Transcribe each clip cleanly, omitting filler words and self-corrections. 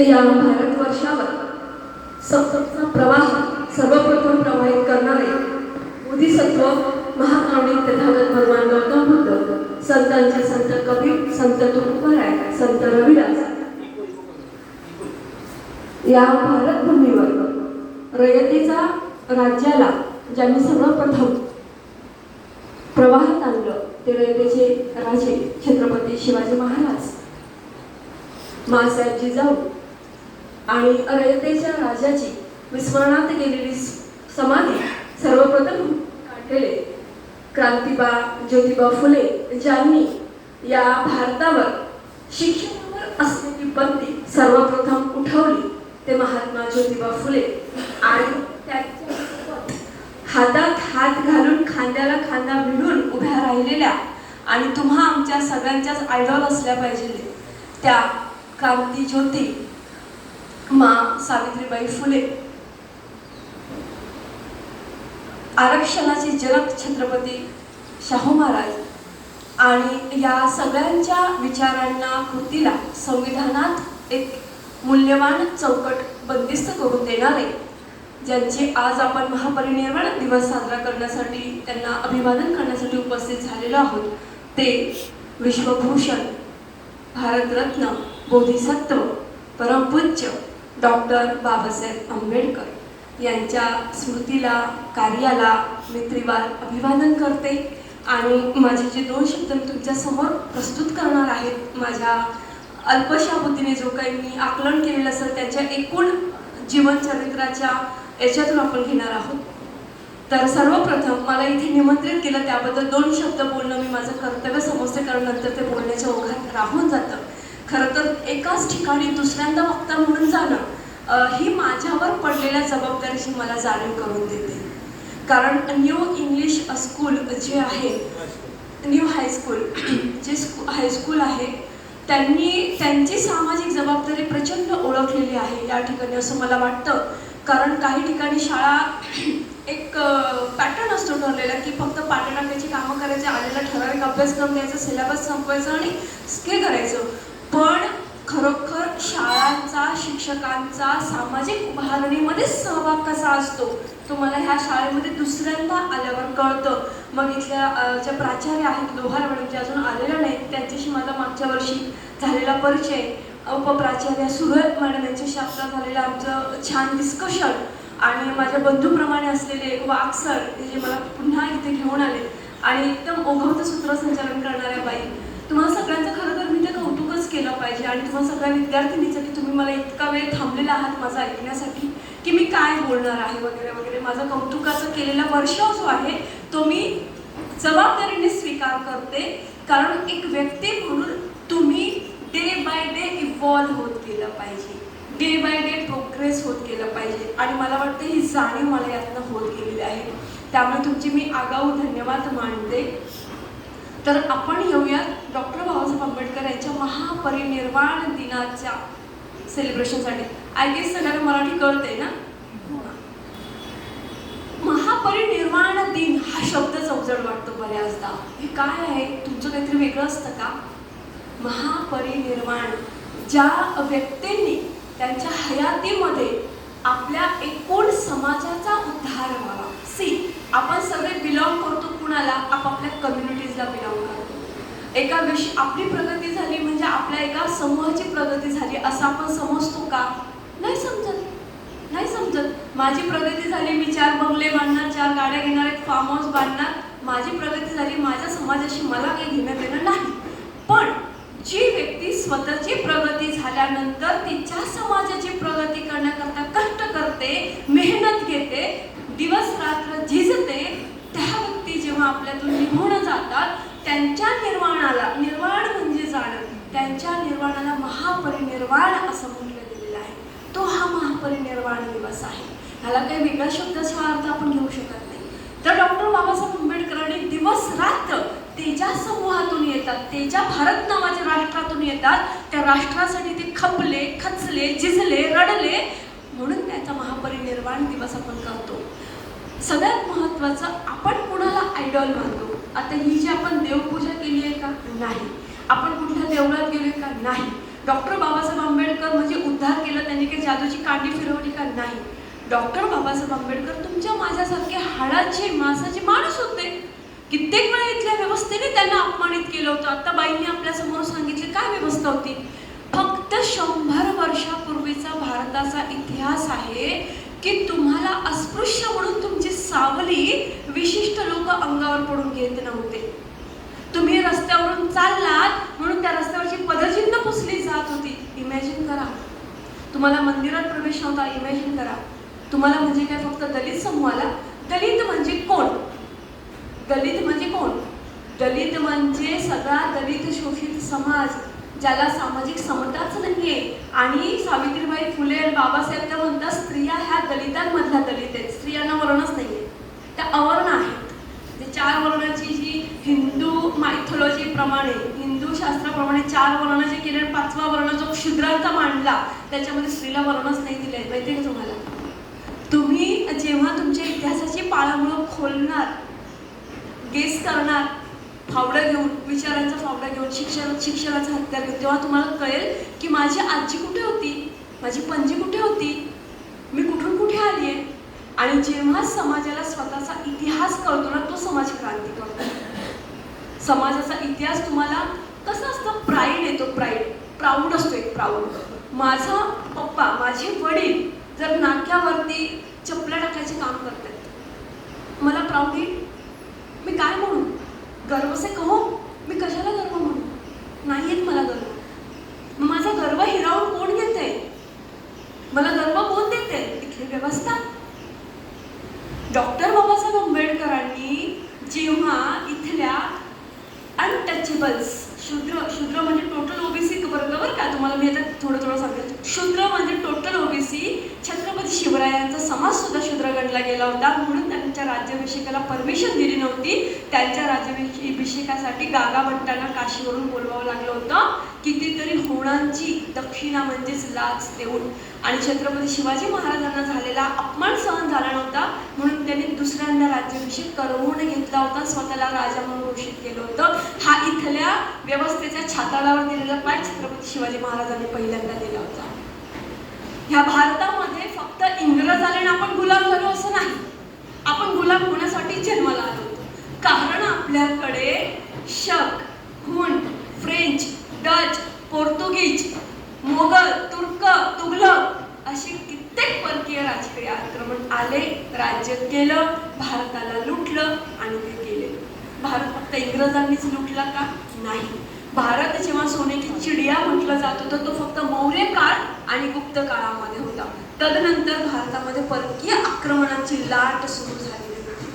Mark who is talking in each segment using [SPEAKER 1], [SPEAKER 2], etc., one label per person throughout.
[SPEAKER 1] या भारतवर्षावर सत्तेचा प्रवाह सर्वप्रथम प्रवाहित करणारे बोधिसत्व महाकारुणिक तथागत भगवान गौतम बुद्ध, संतांचे संत कबीर, संत तुकोबाराय, संत रविदास या भारतभूमीवर रयतेचा राज्याला ज्यांनी सर्वप्रथम प्रवाहात आणलं ते रयतेचे राजे छत्रपती शिवाजी महाराज, माँसाहेब जिजाऊ आणि रयतेच्या राजाची विस्मरणात गेलेली समाधी सर्वप्रथम काढलेले क्रांतिबा ज्योतिबा फुले, ज्यांनी या भारतावर शिक्षणावर असलेली बंदी सर्वप्रथम उठवली ते महात्मा ज्योतिबा फुले. आणि त्यांच्यासोबत हातात हात घालून खांद्याला खांदा भिडून उभ्या राहिलेल्या आणि तुम्हा आमच्या सगळ्यांच्याच आयडॉल असल्या पाहिजे त्या क्रांती ज्योती माँ सावित्रीबाई फुले, आरक्षणाचे जनक छत्रपती शाहू महाराज आणि या सगळ्यांच्या विचारांना कृतीला संविधानात एक मूल्यवान चौकट बंदिस्त करून देणारे, ज्यांचे आज आपण महापरिनिर्वाण दिवस साजरा करण्यासाठी त्यांना अभिवादन करण्यासाठी उपस्थित झालेलो आहोत, ते विश्वभूषण, भारतरत्न, बोधिसत्व, परमपूज्य डॉक्टर बाबासाहेब आंबेडकर यांच्या स्मृतीला, कार्याला मी त्रिवार अभिवादन करते. आणि माझे जे दोन शब्द मी तुमच्यासमोर प्रस्तुत करणार आहेत, माझ्या अल्पशा बुद्धीने जो काही मी आकलन केलेलं असेल त्याच्या एकूण जीवनचरित्राच्या याच्यातून आपण घेणार आहोत. तर सर्वप्रथम मला इथे निमंत्रित केलं त्याबद्दल दोन शब्द बोलणं मी माझं कर्तव्य समजते, कारण नंतर ते बोलण्याच्या ओघात राहून जातं. खरं तर एकाच ठिकाणी दुसऱ्यांदा वक्ता म्हणून जाणं ही माझ्यावर पडलेल्या जबाबदारीची मला जाणीव करून देते. कारण न्यू इंग्लिश स्कूल जे आहे, न्यू हायस्कूल जे हायस्कूल आहे, त्यांनी त्यांची सामाजिक जबाबदारी प्रचंड ओळखलेली आहे या ठिकाणी असं मला वाटतं. कारण काही ठिकाणी शाळा एक पॅटर्न असतो ठरलेला की फक्त पाठीराखण्याची कामं करायचे, आलेला ठराविक अभ्यासक्रम द्यायचा, सिलेबस संपवायचं आणि स्के करायचं. पण खरोखर शाळांचा, शिक्षकांचा सामाजिक उभारणीमध्ये सहभाग कसा असतो तो मला ह्या शाळेमध्ये दुसऱ्यांदा आल्यावर कळतं. मग इथल्या ज्या प्राचार्य आहेत, लोहार मॅडम जे अजून आलेल्या नाहीत, त्यांच्याशी माझा मागच्या वर्षी झालेला परिचय, उपप्राचार्य सुरत मॅडम यांच्याशी आपला झालेलं आमचं छान डिस्कशन, आणि माझ्या बंधूप्रमाणे असलेले वाघ सर जे मला पुन्हा इथे घेऊन आले आणि एकदम ओघवतं सूत्रसंचालन करणाऱ्या बाई, तुम्हाला सगळ्यांचं खरं तर मी ते कौतुकच केलं पाहिजे. आणि तुम्हाला सगळ्या विद्यार्थिनीचं की तुम्ही मला इतका वेळ थांबलेला आहात माझं ऐकण्यासाठी की मी काय बोलणार आहे वगैरे वगैरे. माझं कौतुकाचं केलेला वर्षाव जो आहे तो मी जबाबदारीने स्वीकार करते. कारण एक व्यक्ती म्हणून तुम्ही डे बाय डे इव्हॉल्व होत गेलं पाहिजे, डे बाय डे प्रोग्रेस होत गेलं पाहिजे. आणि मला वाटतं ही जाणीव मला यातनं होत गेलेली आहे. त्यामुळे तुमची मी आगाऊ धन्यवाद मानते. तर आपण येऊयात डॉक्टर बाबासाहेब आंबेडकर यांच्या महापरिनिर्वाण दिनाच्या सेलिब्रेशनसाठी. आय गेस सगळ्यांना मराठी कळते ना. महापरिनिर्वाण दिन हा शब्द चौजड वाटतो बऱ्याचदा. हे काय आहे, तुमचं काहीतरी वेगळं असतं का? महापरिनिर्वाण, ज्या व्यक्तींनी त्यांच्या हयातीमध्ये आपल्या एकूण समाजाचा उद्धार व्हावा. आपण सगळे बिलॉंग करतो कुणाला? आपापल्या कम्युनिटीजला बिलॉंग करतो. एका आपली प्रगती झाली म्हणजे आपल्या एका समूहाची प्रगती झाली असं आपण समजतो का? नाही समजत, नाही समजत. माझी प्रगती झाली, मी 4 बंगले बांधणार, 4 गाड्या घेणार, एक फार्म हाऊस बांधणार, माझी प्रगती झाली, माझ्या समाजाशी मला काही घेणं देणं नाही. पण जी व्यक्ती स्वतःची प्रगती झाल्यानंतर तिच्या समाजाची प्रगती करण्याकरता कष्ट करते, मेहनत घेते, दिवस रात्र झिजते, त्या व्यक्ती जेव्हा आपल्यातून निघून जातात त्यांच्या निर्वाणाला, निर्वाण म्हणजे जाणं, त्यांच्या निर्वाणाला महापरिनिर्वाण असं म्हटलं गेलेलं आहे. तो हा महापरिनिर्वाण दिवस आहे. ह्याला काही वेगळ्या शब्दाचा अर्थ आपण घेऊ शकत नाही. तर डॉक्टर बाबासाहेब आंबेडकरांनी दिवस रात्र तेजा समूहातून येतात, तेजा भारत नावाच्या राष्ट्रातून येतात, त्या राष्ट्रासाठी ते खपले, खचले, झिजले, रडले, म्हणून त्याचा महापरिनिर्वाण दिवस आपण करतो. सगळ्यात महत्त्वाचं, आपण कुणाला आयडॉल मानतो? आता ही जी आपण देवपूजा केली आहे का? नाही. आपण कुठल्या देवळात गेलोय का? नाही. डॉक्टर बाबासाहेब आंबेडकर म्हणजे उद्धार केला त्यांनी, काही जादूची कांडी फिरवली का? नाही. डॉक्टर बाबासाहेब आंबेडकर तुमच्या माझ्यासारखे हाडाचे मांसाचे माणूस होते. कित्येक वेळा इथल्या व्यवस्थेने त्यांना अपमानित केलं होतं. आता बाईंनी आपल्या समोर सांगितले काय व्यवस्था होती. फक्त 100 वर्षापूर्वीचा भारताचा इतिहास आहे की तुम्हाला अस्पृश्य म्हणून तुमची सावली विशिष्ट लोक अंगावर पडून घेत नव्हते. तुम्ही रस्त्यावरून चाललात म्हणून त्या रस्त्यावरची पदचिन्ह पुसली जात होती. इमॅजिन करा. तुम्हाला मंदिरात प्रवेश नव्हता. इमॅजिन करा. तुम्हाला म्हणजे काय फक्त दलित समूहाला? दलित म्हणजे कोण? दलित म्हणजे कोण? दलित म्हणजे सगळा दलित शोषित समाज ज्याला सामाजिक समताच नाहीये. आणि सावित्रीबाई फुले बाबासाहेब त्या म्हणतात स्त्रिया ह्या दलितांमधल्या दलित आहेत. स्त्रियांना वर्णच नाहीये, त्या अवर्ण आहेत. जे 4 वर्णाची जी हिंदू मायथॉलॉजी प्रमाणे, हिंदू शास्त्राप्रमाणे 4 वर्ण जे केले, 5वा वर्ण जो क्षुद्रांचा मांडला त्याच्यामध्ये स्त्रीला वर्णच नाही दिले. माहिती का तुम्हाला? तुम्ही जेव्हा तुमच्या इतिहासाची पाळंमुळं खोलणार, गेस करणार, फावडं घेऊन, विचारांचा फावडा घेऊन, शिक्षणाचा हत्यार घेऊन, तेव्हा तुम्हाला कळेल की माझी आजी कुठे होती, माझी पणजी कुठे होती, मी कुठून कुठे आली आहे. आणि जेव्हा समाजाला स्वतःचा इतिहास कळतो ना, तो समाज क्रांती करतो. समाजाचा इतिहास तुम्हाला कसं असतं, प्राईड येतो. प्राऊड असतो एक प्राऊड. माझा पप्पा, माझे वडील जर नाक्यावरती चपला टाकायचे काम करतात, मला प्राऊड येईल. मी काय म्हणू? गर्व से कहो. मी कशाला गर्व म्हणू? नाही येत मला गर्व. माझा गर्व हिरावून कोण घेते? मला गर्व कोण देते? इथली व्यवस्था. डॉक्टर बाबासाहेब आंबेडकरांनी जेव्हा इथल्या अनटचेबल्स, शूद्र म्हणजे टोटल ओबीसी, बरोबर का? तुम्हाला मी आता थोडं सांगेल. शूद्र म्हणजे टोटल ओबीसी. छत्रपती शिवरायांचा समाज सुद्धा शूद्र गणला गेला होता, म्हणून त्यांच्या राज्याभिषेकाला परमिशन दिली नव्हती. त्यांच्या राज्याभिषेकासाठी गागा भट्टांना काशीवरून बोलवावं लागलं होतं, कितीतरी होणांची दक्षिणा म्हणजेच लाच देऊन. आणि छत्रपती शिवाजी महाराजांना झालेला अपमान सहन झाला नव्हता, म्हणून त्यांनी दुसऱ्यांदा राज्याभिषेक करवून घेतला होता, स्वतःला राजा म्हणून घोषित केलं होतं. हा इथल्या व्यवस्थेच्या छाताडावर दिलेला पाय छत्रपती शिवाजी महाराजांनी पहिल्यांदा दिला होता. ह्या भारतामध्ये फक्त इंग्रज आले ना आपण गुलाम झालो असं नाही. आपण गुलाम होण्यासाठी जन्माला आलो होतो. कारण आपल्याकडे शक, हुन, फ्रेंच, डच, पोर्तुगीज, मोगल, तुर्क, तुघलक अशी कित्येक परकीय राजकीय आक्रमण आले, राज्य केलं, भारताला लुटलं आणि ते गेले. भारत फक्त इंग्रजांनीच लुटला का? नाही. भारत जेव्हा सोने की चिडिया म्हटलं जात होतं, तो फक्त मौर्य काळ आणि गुप्त काळामध्ये होता. तदनंतर भारतामध्ये परकीय आक्रमणाची लाट सुरू झालेली होती.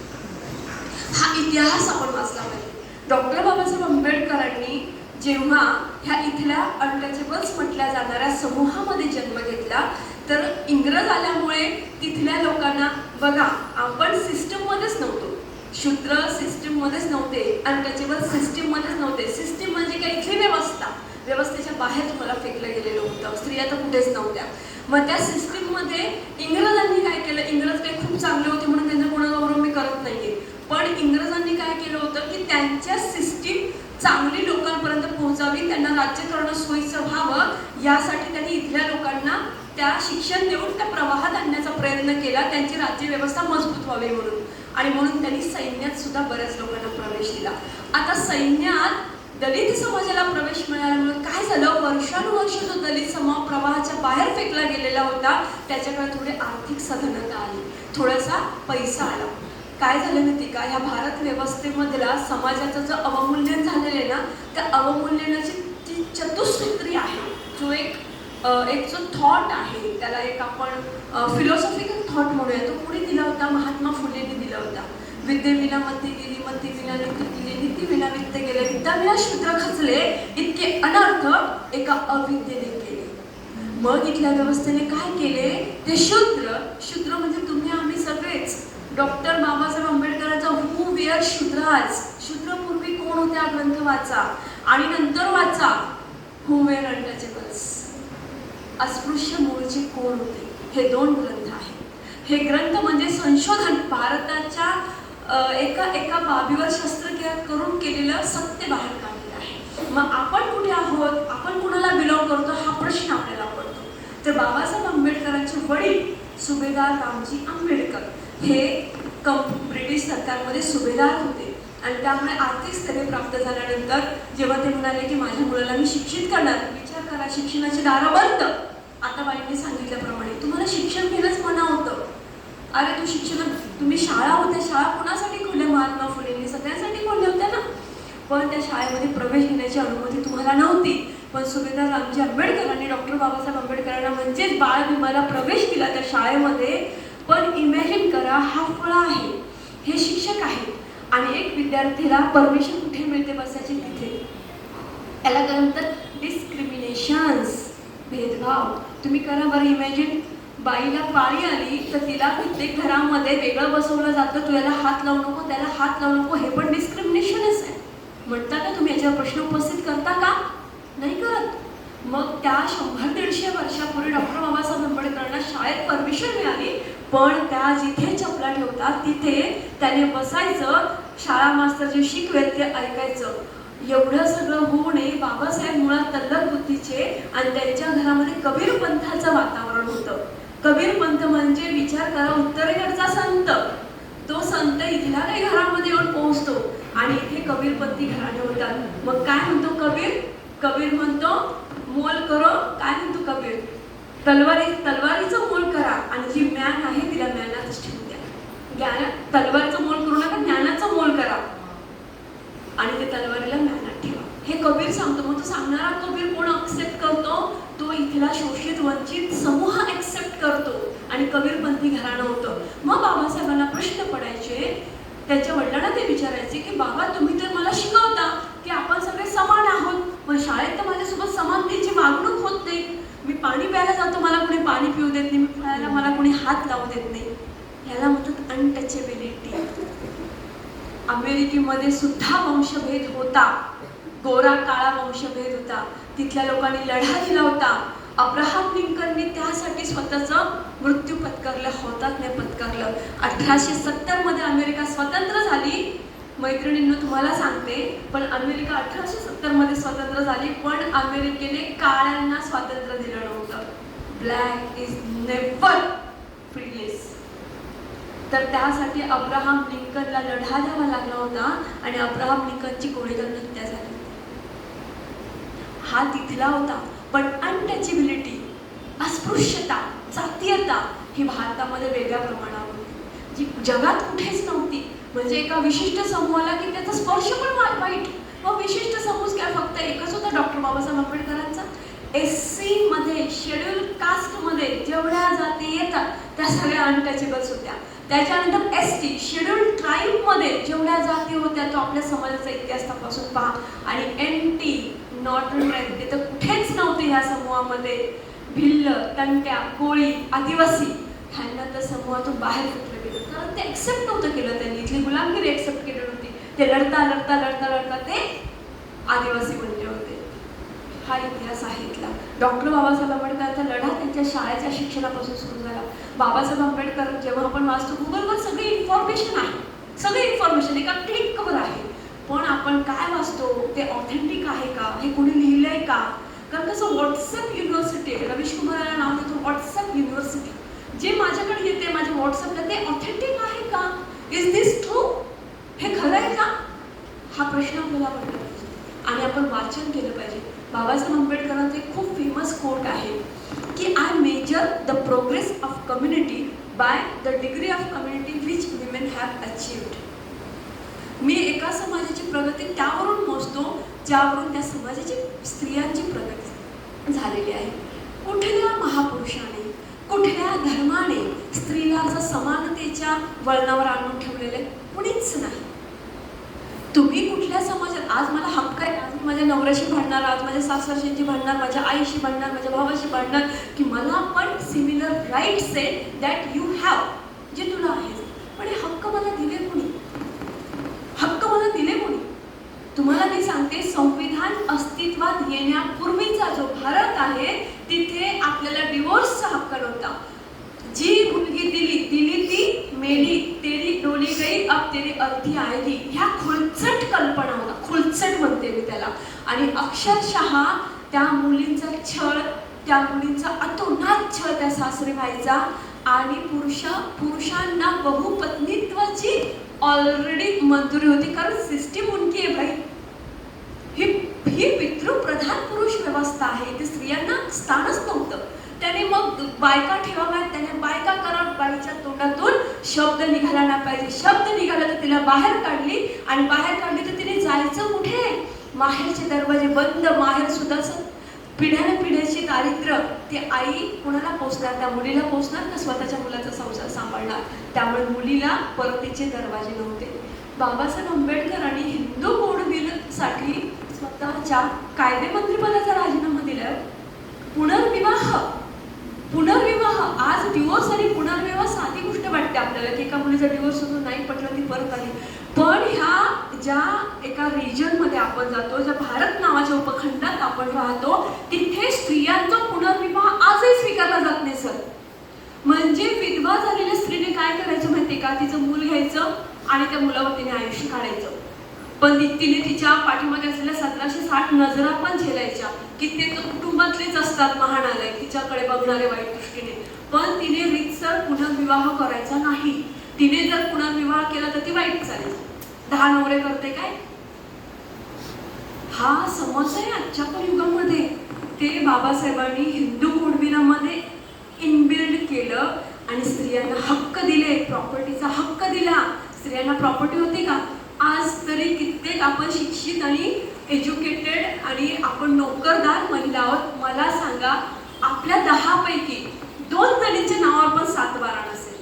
[SPEAKER 1] हा इतिहास आपण वाचला पाहिजे. डॉक्टर बाबासाहेब आंबेडकरांनी जेव्हा ह्या इथल्या अनटचेबल्स म्हटल्या जाणाऱ्या समूहामध्ये जन्म घेतला, तर इंग्रज आल्यामुळे तिथल्या लोकांना, बघा आपण सिस्टममध्येच नव्हतो, शूद्र सिस्टीममध्येच नव्हते, अनटचेबल सिस्टीममध्येच नव्हते. सिस्टीम म्हणजे काय? इथली व्यवस्था. व्यवस्थेच्या बाहेर तुम्हाला फेकलं गेलेलं होतं. स्त्रिया तर कुठेच नव्हत्या. मग त्या सिस्टीममध्ये इंग्रजांनी काय केलं? इंग्रज काही खूप चांगले होते म्हणून त्यांचा गुणगौरव मी करत नाहीये, पण इंग्रजांनी काय केलं होतं की त्यांच्या सिस्टीम चांगली लोकांपर्यंत पोहोचावी, त्यांना राज्य करणं सोयीचं व्हावं, यासाठी त्यांनी इथल्या लोकांना त्या शिक्षण देऊन त्या प्रवाहात आणण्याचा प्रयत्न केला, त्यांची राज्यव्यवस्था मजबूत व्हावी म्हणून. आणि म्हणून त्यांनी सैन्यात सुद्धा बऱ्याच लोकांना प्रवेश दिला. आता सैन्यात दलित समाजाला प्रवेश मिळाल्यामुळे काय झालं? वर्षानुवर्ष जो दलित समाज प्रवाहाच्या बाहेर फेकला गेलेला होता, त्याच्याकडे थोडी आर्थिक सधनता आली, थोडासा पैसा आला. काय झालं माहिती का? ह्या भारत व्यवस्थेमधला समाजाचं जो अवमूल्यन झालेलं आहे ना, त्या अवमूल्यनाची जी चतुसूत्री आहे, जो एक जो थॉट आहे, त्याला एक आपण फिलॉसॉफिकल थॉट म्हणूया, तो कोणी दिला होता? महात्मा फुलेंनी दिला होता. विद्येविना मती गेली, मतीविना नीती गेली, नीतीविना विद्या गेले, विद्याविना शूद्र खचले, इतके अनर्थ एका अविद्येने केले. मग इथल्या व्यवस्थेने काय केले? ते शूद्र म्हणजे तुम्ही आम्ही सगळेच. डॉक्टर बाबासाहेब आंबेडकरांचा हू वेअर शूद्राज, शूद्रपूर्वी कोण होते हा ग्रंथ वाचा, आणि नंतर वाचा हू वेअर अनटचेबल्स, अस्पृश्य मूळचे कोण होते. हे 2 ग्रंथ आहेत. हे ग्रंथ म्हणजे संशोधन, भारताच्या एका बाबीवर शस्त्रक्रिया करून केलेलं सत्य बाहेर काढलेलं आहे. मग आपण कुठे आहोत, आपण कुणाला बिलॉंग करतो, हा प्रश्न आपल्याला पडतो. तर बाबासाहेब आंबेडकरांचे वडील सुभेदार रामजी आंबेडकर हे ब्रिटिश सरकारमध्ये सुभेदार होते आणि त्यामुळे आर्थिक स्थैर्य प्राप्त झाल्यानंतर जेव्हा ते म्हणाले की माझ्या मुलाला मी शिक्षित करणार, विचार करा, शिक्षणाची दारं बंद. आता बाईंनी सांगितल्याप्रमाणे तुम्हाला शिक्षण घेणंच मना होतं. अरे तुम्ही शाळा होत्या, शाळा कुणासाठी खोलल्या? महात्मा फुलेंनी सगळ्यांसाठी खोलल्या होत्या ना. पण त्या शाळेमध्ये प्रवेश घेण्याची अनुमती तुम्हाला नव्हती. पण सुभेदार रामजी आंबेडकरांनी डॉक्टर बाबासाहेब आंबेडकरांना म्हणजेच बाळ भीमाला प्रवेश दिला त्या शाळेमध्ये. पण इमॅजिन करा, हा फळ आहे, हे शिक्षक आहेत आणि एक विद्यार्थीला परमिशन कुठे मिळते बसायची? तिथे. याला काय म्हणतात? डिस्क्रिमिनेशन्स, भेदभाव. तुम्ही करा बरं इमॅजिन, बाईला पाळी आली तर तिला प्रत्येक घरामध्ये वेगळं बसवलं जातं. तू याला हात लावू नको, त्याला हात लावू नको, हे पण डिस्क्रिमिनेशनच आहे. म्हणता का तुम्ही याच्यावर प्रश्न उपस्थित करता का? नाही करत. मग त्या 100-150 वर्षापूर्वी डॉक्टर बाबासाहेब आंबेडकरांना शाळेत परमिशन मिळाली, पण त्या जिथे चपला ठेवतात तिथे त्याने बसायचं, शाळा मास्तर जे शिकवेल ते ऐकायचं. एवढं सगळं होऊ नये. बाबासाहेब मुळात तल्लख बुद्धीचे आणि त्यांच्या घरामध्ये कबीर पंथाचं वातावरण होतं. कबीर पंथ म्हणजे विचार करा, उत्तरेकडचा संत, तो संत इथल्या काही घरामध्ये येऊन पोहोचतो आणि इथे कबीरपंथी घराणे होतात. मग काय म्हणतो कबीर? कबीर म्हणतो मोल करो. काय म्हणतो कबीर? तलवारीचं मोल करा आणि जी ज्ञान आहे तिला ज्ञानातच ठेवून द्या. तलवारीचं मोल करू नका, ज्ञानाचं मोल करा आणि ते तलवारीला ज्ञानात ठेवा. हे कबीर सांगतो. मग तो सांगणारा कबीर कोण ऍक्सेप्ट करतो? तो इथला शोषित वंचित समूह ऍक्सेप्ट करतो आणि कबीरपंथी घराणं होतं. मग बाबासाहेबांना प्रश्न पडायचे, त्यांच्या वडिलांना ते विचारायचे की बाबा तुम्ही तर मला शिकवता की आपण सगळे समान आहोत, पण शाळेत तर माझ्यासोबत समानतेची वागणूक होत नाही. मी पाणी प्यायला जातो, मला कोणी पाणी पिऊ देत नाही, मी फळायला मला कोणी हात लावू देत नाही. ह्याला म्हणतात अनटचेबिलिटी. अमेरिकेमध्ये सुद्धा वंशभेद होता, गोरा काळा वंशभेद होता. तिथल्या लोकांनी लढा दिला होता. अब्राहम लिंकननी त्यासाठी स्वतःचं मृत्यू पत्करलं, हौतात्म्य पत्करलं. 1870 मध्ये अमेरिका स्वतंत्र झाली. मैत्रिणींनो तुम्हाला सांगते, पण अमेरिका 1870 मध्ये स्वतंत्र झाली, पण अमेरिकेने काळ्यांना स्वातंत्र्य दिलं नव्हतं. Black is never free less. तर त्यासाठी अब्राहम लिंकनला लढा द्यावा लागला होता आणि अब्राहम लिंकनची गोळीबार हत्या झाली. हा तिथला होता. पण अनटचेबिलिटी, अस्पृश्यता, जातीयता ही भारतामध्ये वेगळ्या प्रमाणावर होती, जी जगात कुठेच नव्हती. म्हणजे एका विशिष्ट समूहाला की त्याचा स्पर्श पण वाईट. व विशिष्ट समूह काय फक्त एकच होता डॉक्टर बाबासाहेब आंबेडकरांचा. SC मध्ये, शेड्यूल कास्टमध्ये जेवढ्या जाती येतात त्या सगळ्या अनटचेबल्स होत्या. त्याच्यानंतर ST शेड्यूल ट्राईबमध्ये जेवढ्या जाती होत्या तो आपल्या समाजाचा इतिहास तपासून पहा. आणि NT नॉर्दर्न ट्राईब ते तर कुठेच नव्हते ह्या समूहामध्ये. भिल्ल, तंट्या, कोळी, आदिवासी ह्यांना तर समूहातून बाहेर फेकलं गेलं, कारण ते ऍक्सेप्ट नव्हतं केलं त्यांनी. इथली गुलामगिरी ऍक्सेप्ट केली होती. ते लढता लढता लढता लढता ते आदिवासी बनले होते. हा इतिहास आहे इथला. डॉक्टर बाबासाहेब आंबेडकरांचा लढा त्यांच्या शाळेच्या शिक्षणापासून सुरू झाला. बाबासाहेब आंबेडकर जेव्हा आपण वाचतो, गुगलवर सगळी इन्फॉर्मेशन आहे, सगळी इन्फॉर्मेशन एका क्लिकवर आहे. पण आपण काय वाचतो ते ऑथेंटिक आहे का, हे कोणी लिहिलंय का? कारण कसं व्हॉट्सअप युनिव्हर्सिटी, रवीश कुमाराला नाव देतो व्हॉट्सअप युनिव्हर्सिटी, जे माझ्याकडे येते माझ्या व्हॉट्सअपला ते ऑथेंटिक आहे का? Is this true? हे खरं आहे का? हा प्रश्न आपल्याला पडला पाहिजे आणि आपण वाचन केलं पाहिजे. बाबासाहेब आंबेडकरांचं एक खूप फेमस कोट आहे की I measure the progress of community by the degree of community which women have achieved. मी एका समाजाची प्रगती त्यावरून मोजतो ज्यावरून त्या समाजाची, स्त्रियांची प्रगती झालेली आहे. कुठल्या महापुरुषाने, कुठल्या धर्माने स्त्रीला असं समानतेच्या वळणावर आणून ठेवलेले कुणीच नाही. तुम्ही कुठल्या समाजात, आज मला हक्क आहे, आज माझ्या नवऱ्याशी भांडणार, आज माझ्या सासरशींची भांडणार, माझ्या आईशी भांडणार, माझ्या भावाशी भांडणार, की मला पण सिमिलर राईट्स आहे दॅट यू हॅव, जे तुला आहे. पण हे हक्क मला दिले कोणी? हक्क मला दिले कोणी? तुम्हाला मी सांगते, संविधान अस्तित्वात येण्यापूर्वीचा जो भारत आहे तिथे आपल्याला डिवोर्सचा हक्क नव्हता. जी मुलगी दिली ती मेली, तेरी डोली गई अब तेरी अर्थी आएगी, ह्या खुळचट कल्पना होता, खुळचट म्हणते मी त्याला. आणि अक्षरशः त्या मुलींचा छळ, त्या मुलींचा अतोनात छळ त्या सासरी व्हायचा. आणि पुरुषांना बहुपत्नीत्वाची ऑलरेडी मंजुरी होती, कारण सिस्टीम उनकी आहे भाई. ही पितृप्रधान पुरुष व्यवस्था आहे, ते स्त्रियांना स्थानच नव्हतं. त्याने मग बायका ठेवाव्यात, त्याने बायका कराव्यात, बाईच्या तोंडातून शब्द निघाला नाही पाहिजे. शब्द निघाला तर तिला बाहेर काढली, आणि बाहेर काढली तर तिने जायचं कुठे? माहेरचे दरवाजे बंद. माहेर सुद्धा पिढ्यानपिढ्याची दारिद्र्य, ती आई कोणाला पोचणार? त्या मुलीला पोचणार का स्वतःच्या मुलाचा संसार सांभाळणार? त्यामुळे मुलीला परतीचे दरवाजे नव्हते. बाबासाहेब आंबेडकरांनी हिंदू कोड बिलसाठी स्वतःच्या कायदेमंत्रीपदाचा राजीनामा दिला. पुनर्विवाह आज डिवोर्स आणि पुनर्विवाह साधी गोष्ट वाटते आपल्याला, की एका मुलीचा डिवोर्स होतो, नाही पटलं ती परत आली. पण ह्या ज्या एका रिजनमध्ये आपण जातो, ज्या भारत नावाच्या उपखंडात आपण राहतो, तिथे स्त्रियांचा पुनर्विवाह आजही स्वीकारला जात नाही सर. म्हणजे विधवा झालेल्या स्त्रीने काय करायचं माहितीये का? तिचं मूल घ्यायचं आणि त्या मुलावर तिने आयुष्य काढायचं. पण तिने तिच्या पाठीमागे असलेल्या 1760 नजरा पण झेलायच्या, की ते कुटुंबातलेच असतात महानालय तिच्याकडे बघणारे वाईट दृष्टीने. पण तिने रीतसर पुनर्विवाह करायचा नाही. तिने जर पुनर्विवाह केला तर ती वाईट चालेल. 10 नवरे करते काय? हा समज आहे आजच्या पण युगामध्ये. ते बाबासाहेबांनी हिंदू कोडबिलामध्ये इनबिल्ड केलं आणि स्त्रियांना हक्क दिले, प्रॉपर्टीचा हक्क दिला. स्त्रियांना प्रॉपर्टी होती का? आज तरी कित्येक आपण शिक्षित आणि एज्युकेटेड आणि आपण नोकरदार महिला आहोत. मला सांगा, आपल्या 10 पैकी 2 जणींच्या नावावर पण 7-12 नसेल.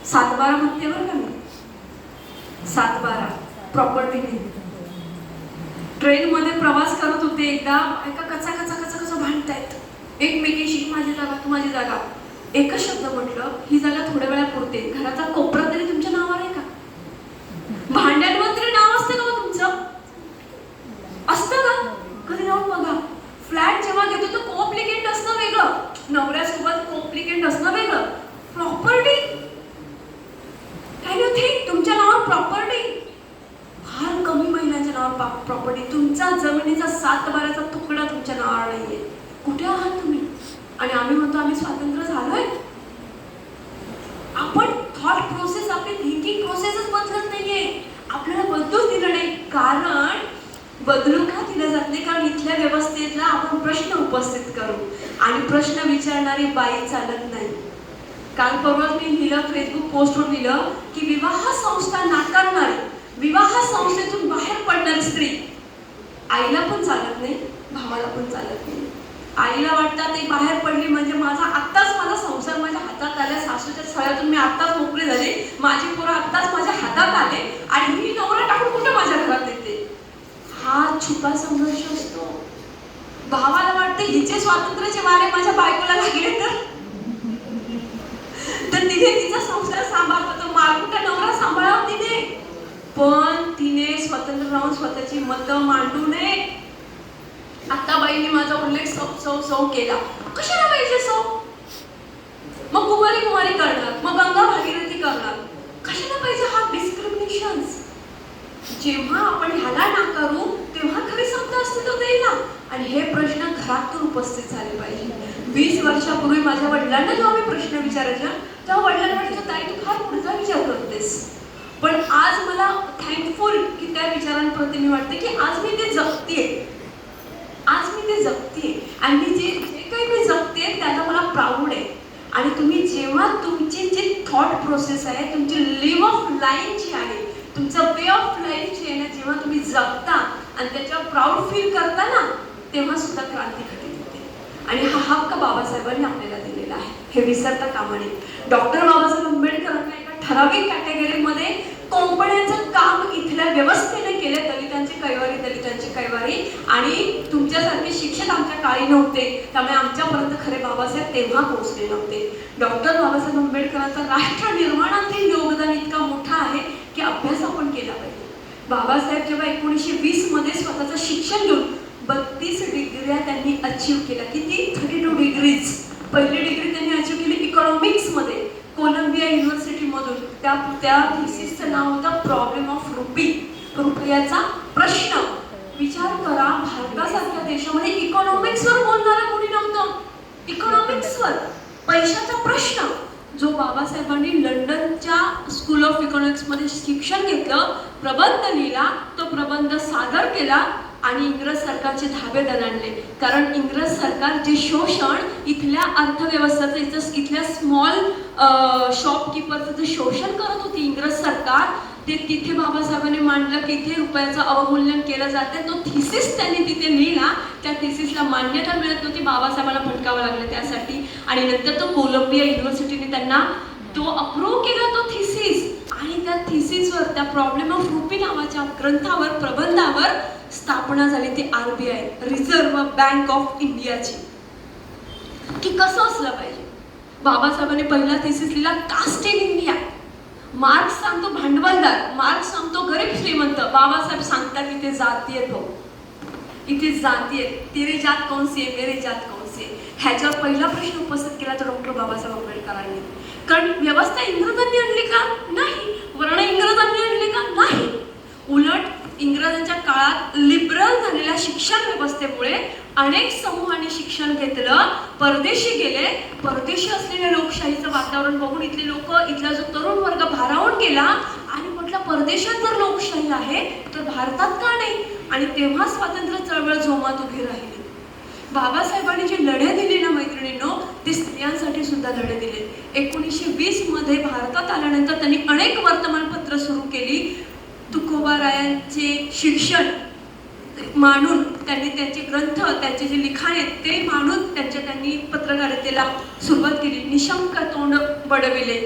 [SPEAKER 1] 7-12 म्हणते बरं का मी, 7-12 प्रॉपर्टी नाही. ट्रेनमध्ये प्रवास करत होते एकदा, एका कचा भांडतायत एकमेकीशी, माझी जागा तू माझी जागा. एकच शब्द म्हटलं, ही जागा थोड्या वेळापुरते, घराचा कोपरा तरी तुमच्या नावावर आहे का? भांड्यांवर तरी नाव असतं का तुमचं? असतं का? कधी जाऊन बघा. फ्लॅट जेव्हा घेतो तर कोअप्लिकेंट असणं वेगळं, नवऱ्यासोबत कोअप्लिकेंट असणं वेगळं. प्रॉपर्टी, कॅन यू थिंक तुमच्या नावावर प्रॉपर्टी? फार कमी महिन्याच्या नावावर प्रॉपर्टी. तुमचा जमिनीचा 7-12चा तुकडा तुमच्या नावावर नाहीये. कुठे आहात तुम्ही? आणि आम्ही म्हणतो आम्ही स्वातंत्र्य झालोय. आपण थॉट प्रोसेस, आपली थिंकिंग प्रोसेसच बदलत नाहीये. आपल्याला बदलूच दिलं नाही. कारण बदलू का दिलं जात नाही? कारण इथल्या व्यवस्थेतला आपण प्रश्न उपस्थित करू, आणि प्रश्न विचारणारी बाई चालत नाही. काल परवाच मी लिहिलं, फेसबुक पोस्टवर लिहिलं की विवाह संस्था नाकारणारी, विवाह संस्थेतून बाहेर पडणारी स्त्री आईला पण चालत नाही, भावाला पण चालत नाही. आईला वाटतं ते बाहेर पडली म्हणजे आत्ताच माझा संसार माझ्या हातात आला, सासूच्या छळातून मी आत्ताच मोकळी झाली, माझी पोरं आत्ताच माझ्या हातात आले, आणि मी नवरा टाकून कुठे माझ्या घरात येते. हा छुपा संघर्ष असतो. भावाला वाटतं हिचे स्वातंत्र्याचे वारे माझ्या बायकोला लागले तर तिने तिचा संसार सांभाळतो, तो मालकुटा नवरा सांभाळावा तिने. पण तिने स्वतंत्र राहून स्वतःची मतं मांडू नये. आता बाईने माझा उल्लेख सौ केला, कशाला पाहिजे सौ? मग कुमारी करणार, मग गंगा भागीरथी करणार, कशाला पाहिजे हा डिस्क्रिमिनेशन? जेव्हा आपण ह्याला नाकारू तेव्हा खरी समजा अस्तित्व देईल ना. आणि हे प्रश्न घरातून उपस्थित झाले पाहिजे. 20 वर्षापूर्वी माझ्या वडिलांना जेव्हा मी प्रश्न विचारायचा तेव्हा वडिलांना म्हणायचं, ताई तू फार पुढचा विचार करतेस. पण आज मला थँकफुल की त्या विचारांप्रती मी वाटते की आज मी ते जगतेय. आणि मी जे काही मी जगते त्याला मला प्राऊड आहे. आणि तुम्ही जेव्हा तुमची जी थॉट प्रोसेस आहे, तुमची लिव्ह ऑफ लाईफ जी आहे, तुमचं वे ऑफ लाईफ जे आहे ना, जेव्हा तुम्ही जगता आणि त्याच्यावर प्राऊड फील करता ना, तेव्हा सुद्धा क्रांती घडली होते. आणि हा हक्क बाबासाहेबांनी आपल्याला दिलेला आहे, हे विसरता कामा नये. डॉक्टर बाबासाहेब आंबेडकरांना एका ठराविक कॅटेगरीमध्ये कोंबड्याचं काम इथल्या व्यवस्थेने केले, दलितांची कैवारी. आणि तुमच्यासारखे शिक्षक आमच्या काळी नव्हते, त्यामुळे आमच्यापर्यंत खरे बाबासाहेब तेव्हा पोहोचले नव्हते. डॉक्टर बाबासाहेब आंबेडकरांचा राष्ट्र निर्माणातील योगदान इतका मोठा आहे की अभ्यास आपण केला पाहिजे. बाबासाहेब जेव्हा 1920 मध्ये स्वतःचं शिक्षण घेऊन 32 डिग्र्या त्यांनी अचीव केल्या. किती? 32 डिग्रीज. पहिली डिग्री त्यांनी अचीव केली इकॉनॉमिक्स मध्ये कोलंबिया युनिव्हर्सिटी मधून. त्या थिसिसचं नाव होतं प्रॉब्लेम ऑफ रुपयाचा प्रश्न. विचार करा, भारतासारख्या देशामध्ये इकॉनॉमिक्सवर बोलणारा कोणी नव्हतं. इकॉनॉमिक्सवर पैशाचा प्रश्न जो बाबासाहेबांनी लंडनच्या स्कूल ऑफ इकॉनॉमिक्समध्ये शिक्षण घेतलं, प्रबंध लिहिला, तो प्रबंध सादर केला आणि इंग्रज सरकारचे धाबे दणाणले. कारण इंग्रज सरकार जे शोषण इथल्या अर्थव्यवस्थेचं, इथल्या स्मॉल शॉपकीपरचं जे शोषण करत होती इंग्रज सरकार, ते तिथे बाबासाहेबांनी मांडलं की इथे रुपयाचं अवमूल्यन केलं जाते. तो थिसिस त्यांनी तिथे लिहिला. त्या थिसिसला मान्यता मिळत नव्हती, बाबासाहेबांना भटकावं लागलं त्यासाठी. आणि नंतर तो कोलंबिया युनिव्हर्सिटीने त्यांना तो अप्रूव्ह केला तो थिसिस. आणि त्या थिसिसवर, त्या प्रॉब्लेम ऑफ रुपी नावाच्या ग्रंथावर, प्रबंधावर स्थापना झाली ती RBI, रिझर्व्ह बँक ऑफ इंडियाची. की कसं असलं पाहिजे. बाबासाहेबांनी पहिला थिसिस लिहिला कास्ट इन इंडिया. मार्क्स सांगतो भांडवलदार, मार्क्स सांगतो गरीब श्रीमंत, बाबासाहेब सांगतात की ते जाती आहेत. हो, इथे जाती आहेत. तेरी जात कौन सी आहे, मेरी जात कौन सी आहे. ह्याच्यावर पहिला प्रश्न उपस्थित केला तर डॉक्टर बाबासाहेब आंबेडकरांनी. कारण व्यवस्था इंग्रजांनी आणली का? नाही. वर्ण इंग्रजांनी आणली का? नाही. उलट इंग्रजांच्या काळात लिबरल झालेल्या शिक्षण व्यवस्थेमुळे अनेक समूहांनी शिक्षण घेतलं, परदेशी गेले. परदेशी असलेल्या लोकशाहीचं वातावरण बघून इथले लोक, इथला जो तरुण वर्ग भारावून गेला आणि म्हटलं परदेशात जर लोकशाही आहे तर भारतात का नाही. आणि तेव्हा स्वातंत्र्य चळवळ जोमात उभी राहिली. बाबासाहेबांनी जे लढे दिले ना मैत्रिणींनो, ते स्त्रियांसाठी सुद्धा लढे दिले. 1920 मध्ये भारतात आल्यानंतर त्यांनी अनेक वर्तमानपत्र सुरू केली. तुकोबारायांचे शिक्षण मांडून, त्यांनी त्यांचे ग्रंथ, त्यांचे जे लिखाण आहेत ते मांडून त्यांनी पत्रकारितेला सुरुवात केली. निशंक तोंड बडविले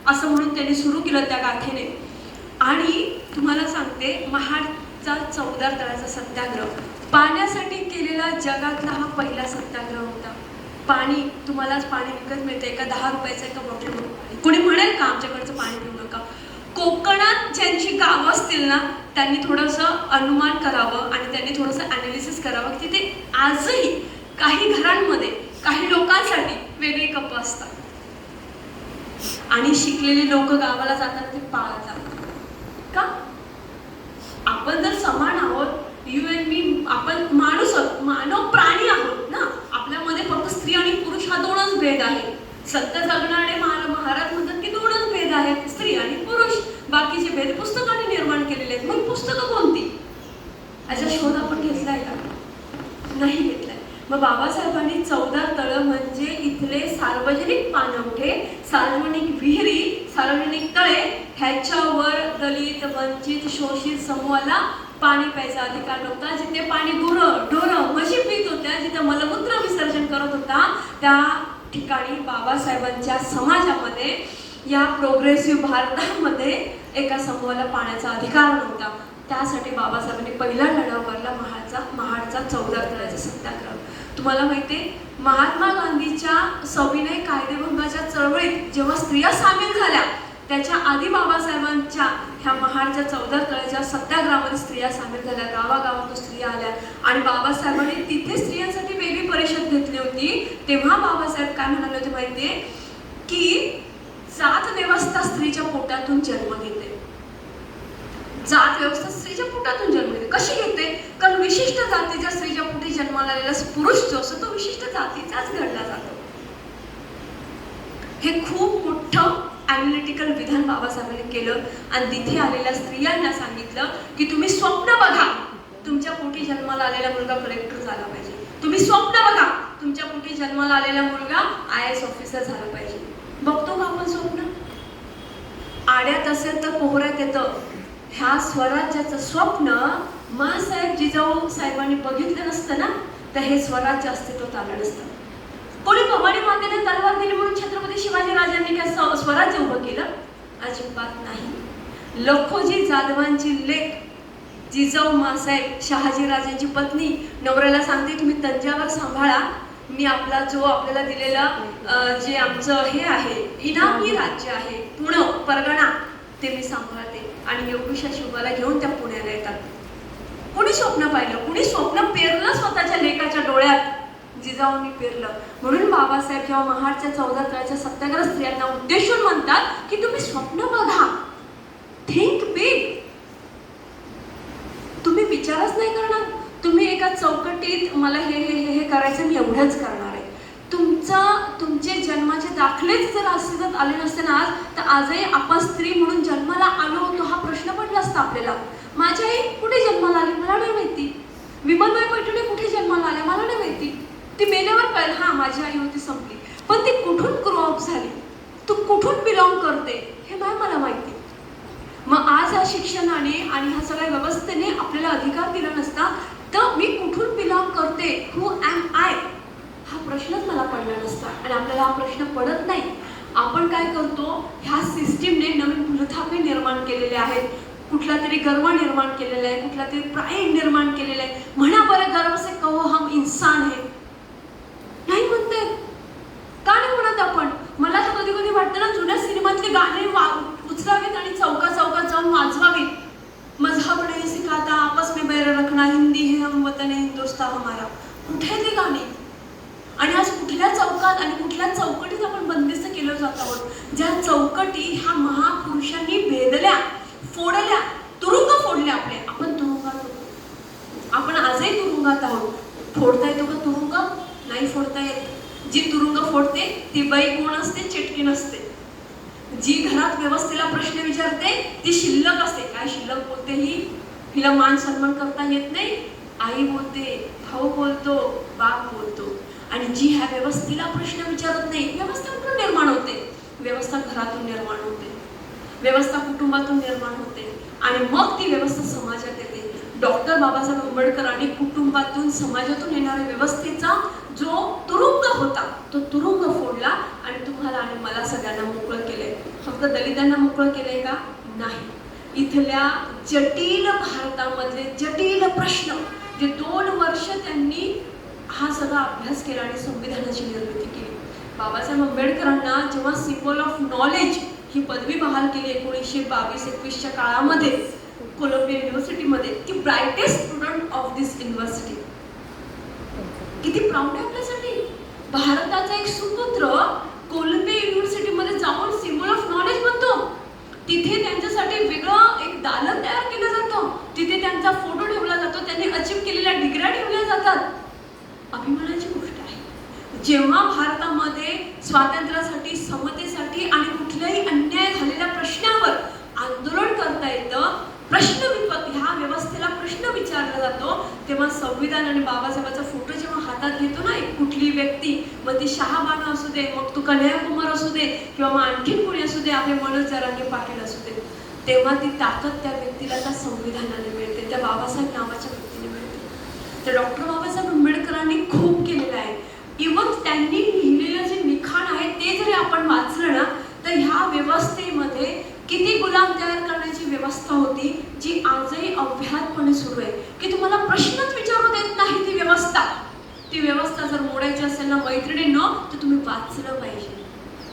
[SPEAKER 1] असं म्हणून त्यांनी सुरू केलं त्या गाथेने. आणि तुम्हाला सांगते, महाडचा चौदार तळ्याचा सत्याग्रह पाण्यासाठी केलेला जगातला हा पहिला सत्याग्रह होता. पाणी, तुम्हालाच पाणी विकत मिळते का? 10 रुपयाचं एका बॉटल. कोणी म्हणेल का आमच्याकडचं पाणी पिऊ नका? कोकणात ज्यांची गावं असतील ना, त्यांनी थोडंसं अनुमान करावं आणि त्यांनी थोडंसं ॲनालिसिस करावं की तिथे आजही काही घरांमध्ये, काही लोकांसाठी वेगळी कपं असतात. आणि शिकलेली लोक गावाला जातात ते पाळतात का? आपण जर समान आहोत, यू अँड मी, आपण माणूस आहोत, मानव प्राणी आहोत ना. आपल्यामध्ये फक्त स्त्री आणि पुरुष हा 2च भेद आहे. सत्य जगणारे महाराज म्हणतात की 2च भेद आहेत, स्त्री आणि पुरुष. बाकीचे भेद पुस्तकाने निर्माण केलेले आहेत. मग पुस्तकं कोणती? याचा शोध आपण घेतलाय का? नाही घेतलाय. मग बाबासाहेबांनी 14 तळं म्हणजे इथले सार्वजनिक पाणवठे, सार्वजनिक विहिरी, सार्वजनिक तळे, ह्याच्यावर दलित, वंचित, शोषित समूहाला पाणी प्यायचा अधिकार नव्हता. जिथे पाणी गुरं, ढोरं, म्हशी पित होत्या, जिथे मलमूत्र विसर्जन करत होता, त्या ठिकाणी बाबासाहेबांच्या समाजामध्ये, या प्रोग्रेसिव्ह भारतामध्ये एका समूहाला पाण्याचा अधिकार नव्हता. त्यासाठी बाबासाहेबांनी पहिला लढा उभारला, महाडचा 14 तळ्याचा सत्याग्रह. तुम्हाला माहितीये, महात्मा गांधीच्या सविनय कायदेभंगाच्या चळवळीत जेव्हा स्त्रिया सामील झाल्या, त्याच्या आधी बाबासाहेबांच्या ह्या महाडच्या 14 तळ्याच्या सत्याग्रहामध्ये स्त्रिया सामील झाल्या. गावागावातून स्त्रिया आल्या आणि बाबासाहेबांनी तिथे स्त्रियांसाठी वेगळी परिषद घेतली होती. तेव्हा बाबासाहेब काय म्हणाले होते माहितीये की जात व्यवस्था स्त्रीच्या पोटातून जन्म घेते. जात व्यवस्था स्त्रीच्या पोटातून जन्म घेते. कशी घेते? कारण विशिष्ट जातीच्या स्त्रीच्या पोटी जन्माला आलेला पुरुष जो असतो तो विशिष्ट जातीचाच घडला जातो. हे खूप मोठं ॲनालिटिकल विधान बाबासाहेबांनी केलं आणि तिथे आलेल्या स्त्रियांना सांगितलं की तुम्ही स्वप्न बघा, तुमच्या पोटी जन्माला आलेला मुलगा कलेक्टर झाला पाहिजे. तुम्ही स्वप्न बघा, तुमच्या पोटी जन्माला आलेला मुलगा IAS ऑफिसर झाला पाहिजे. बघतो का आपण स्वप्न? आड्यात असेल तर पोहऱ्यात येतं. ह्या स्वराज्याचं स्वप्न माँसाहेब जिजाऊ साहेबांनी बघितलं नसतं ना, तर हे स्वराज्य अस्तित्वात आलं नसतं. कोणी भवानी मातेने तलवार दिली म्हणून छत्रपती शिवाजी राजांनी काय स्वराज्य उभं केलं? अजिबात नाही. लखोजी जाधवांची लेक जिजाऊ माँसाहेब, शहाजी राजांची पत्नी, नवऱ्याला सांगते तुम्ही तंजावर सांभाळा, मी आपला जो आपल्याला दिलेला जे आमचं हे आहे, इनामी राज्य आहे, पुणे परगणा, ते मी सांभाळते. आणि योगेशा शुभाला घेऊन त्या पुण्याला येतात. कोणी स्वप्न पाहिलं? कोणी स्वप्न पेरलं स्वतःच्या लेकाच्या डोळ्यात? जिजाऊंनी पेरलं. म्हणून बाबासाहेब जेव्हा महाडच्या 14 तळ्याच्या सत्याग्रह स्त्रियांना उद्देशून म्हणतात की तुम्ही स्वप्न बघा, थिंक बिग. तुम्ही विचारच नाही करणार. तुम्ही एका चौकटीत मला हे हे हे हे करायचं, मी एवढंच करणार आहे. तुमचे जन्माचे दाखलेच जर असे जर आले नसते ना आज, तर आजही आपण स्त्री म्हणून जन्माला आलो होतो हा प्रश्न पडला असता आपल्याला. माझी आई कुठे जन्माला आली मला नाही माहिती. विमलबाई पैठणे कुठे जन्माला आल्या मला नाही माहिती. ती मेल्यावर कळलं हा माझी आई होती, संपली. पण ती कुठून ग्रो अप झाली, तू कुठून बिलॉंग करते हे नाही मला माहिती. मग आज ह्या शिक्षणाने आणि ह्या सगळ्या व्यवस्थेने आपल्याला अधिकार दिला नसता तर मी कुठून बिलॉंग करते, हू ॲम आय, हा प्रश्नच मला पडला नसता. आणि आपल्याला हा प्रश्न पडत नाही. आपण काय करतो, ह्या सिस्टीमने नवीन भूलथापे निर्माण केलेले आहेत, कुठला तरी गर्व निर्माण केलेला आहे, कुठला तरी प्राईड निर्माण केलेला आहे. म्हणा बरं गर्व से कहो हम इंसान है, नाही म्हणते का नाही म्हणत आपण. मला तर कधी कधी वाटतं ना जुन्या सिनेमातले गाणे उचलावेत आणि चौका चौकात जाऊन वाजवावेत. मजहब नहीं सिखाता आपस में बैर रखना, हिंदी है हम वतन है हिंदुस्तान हमारा. कुठे ते गाणे. आणि आज कुठल्या चौकात आणि कुठल्या चौकटीत आपण बंदिस्त केलं जात आहोत, ज्या चौकटी ह्या महापुरुषांनी भेदल्या, फोडल्या, तुरुंग फोडले आपले. आपण तुरुंगात होतो, आपण आजही तुरुंगात आहोत. फोडता येतो का तुरुंग? नाही फोडता येत. जी तुरुंग फोडते ती बाई कोण असते? चिटकी नसते. जी घरात व्यवस्थेला प्रश्न विचारते ती शिल्लक असते. काय शिल्लक बोलते ही? हिला मान सन्मान करता येत नाही. आई बोलते, भाऊ बोलतो, बाप बोलतो. आणि जी ह्या व्यवस्थेला प्रश्न विचारत नाही, व्यवस्था कुठून निर्माण होते? व्यवस्था घरातून निर्माण होते, व्यवस्था कुटुंबातून निर्माण होते आणि मग ती व्यवस्था समाजात येते. डॉक्टर बाबासाहेब आंबेडकरांनी कुटुंबातून समाजातून येणाऱ्या व्यवस्थेचा जो तुरुंग होता तो तुरुंग फोडला आणि तुम्हाला आणि मला सगळ्यांना मोकळं केलंय. फक्त दलितांना मोकळं केलंय का? नाही. इथल्या जटिल भारतामधले जटिल प्रश्न जे 2 वर्ष त्यांनी हा सगळा अभ्यास केला आणि संविधानाची निर्मिती केली. बाबासाहेब आंबेडकरांना जेव्हा सिम्बॉल ऑफ नॉलेज ही पदवी बहाल केली 1922-21च्या काळामध्ये कोलंबिया युनिव्हर्सिटीमध्ये, की brightest student of this university. किती प्राऊड आहे आपल्यासाठी. भारताचा एक सुपुत्र कोलंबिया युनिव्हर्सिटीमध्ये जाऊन सिम्बॉल ऑफ नॉलेज बनतो. तिथे त्यांच्यासाठी वेगळं एक दालन तयार केलं जातं, तिथे त्यांचा फोटो ठेवला जातो, त्यांनी अचीव केलेल्या डिग्र्या ठेवल्या जातात. अभिमानाची गोष्ट आहे. जेव्हा भारतामध्ये स्वातंत्र्यासाठी, समतेसाठी आणि कुठल्याही अन्याय झालेल्या प्रश्नावर आंदोलन करता येतं, ह्या व्यवस्थेला प्रश्न विचारला जातो, तेव्हा संविधान आणि बाबासाहेबांचा फोटो जेव्हा हातात घेतो ना एक कुठली व्यक्ती, मग ती शहाबानू असू दे, मग तू कन्हैयाकुमार असू दे, किंवा मग आणखीन कोणी असू दे, आपले मनोज जरांगे पाटील असू दे, तेव्हा ती ताकद त्या व्यक्तीला त्या संविधानाने मिळते, त्या बाबासाहेब नावाच्या व्यक्तीने मिळते. तर डॉक्टर बाबासाहेब आंबेडकरांनी खूप केलेलं आहे. इव्हन त्यांनी लिहिलेलं जे लिखाण आहे ते जरी आपण वाचलं ना तर ह्या व्यवस्थेमध्ये किती गुलाम तयार करण्याची व्यवस्था होती, जी आजही अव्याहतपणे सुरू आहे. की तुम्हाला प्रश्नच विचारू देत नाही ती व्यवस्था. ती व्यवस्था जर मोडायची असेल ना मैत्रिणींनो, तर तुम्ही वाचलं पाहिजे.